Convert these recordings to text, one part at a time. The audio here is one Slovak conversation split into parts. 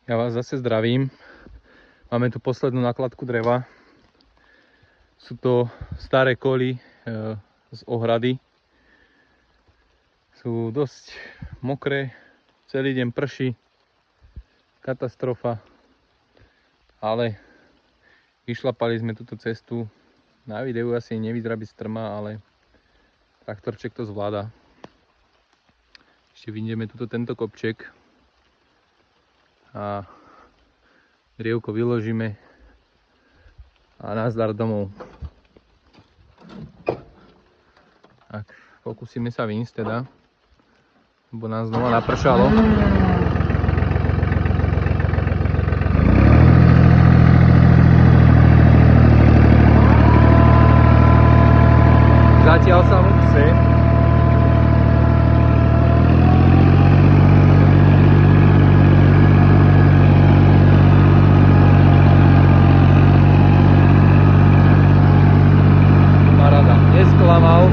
Ja vás zase zdravím. Máme tu poslednú nakladku dreva. Sú to staré koly z ohrady. Sú dosť mokré, celý deň prší. Katastrofa. Ale vyšlapali sme túto cestu. Na videu asi nevyzerá byť strma, ale traktorček to zvláda. Ešte vyjdeme tento kopček a drievko vyložíme a nazdar domov. Tak, pokúsime sa vyjsť teda, lebo nás znova napršalo. Zatiaľ sa mu chce. Paráda, nesklamal.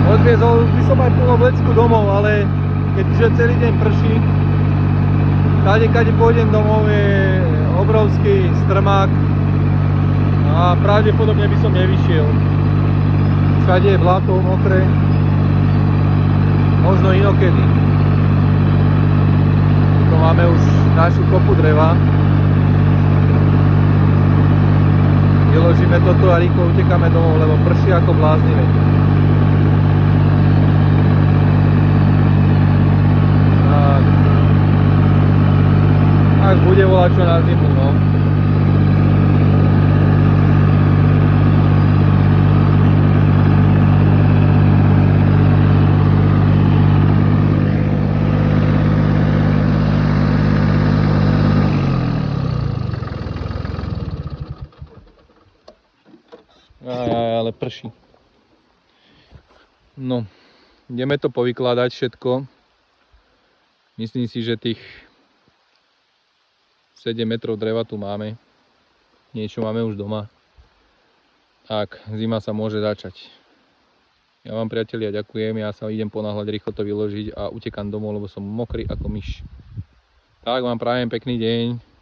Odviezol by som aj plno vlecku domov, ale keďže celý deň prší, kade pôjdem domov je obrovský strmák a pravdepodobne by som nevyšiel. Všade je blato, mokré, možno inokedy. Tu máme už našu kopu dreva. Vyložíme toto a rýchlo utekáme domov, lebo prší ako bláznivé. Ak bude volať čo na zimu, no. Ale prší. No, ideme to povykladať všetko. Myslím si, že tých 7 metrov dreva tu máme. Niečo máme už doma. Tak, zima sa môže začať. Ja vám, priatelia, ďakujem. Ja sa idem ponáhľať, rýchlo to vyložiť a utekám domov, lebo som mokrý ako myš. Tak vám prajem pekný deň.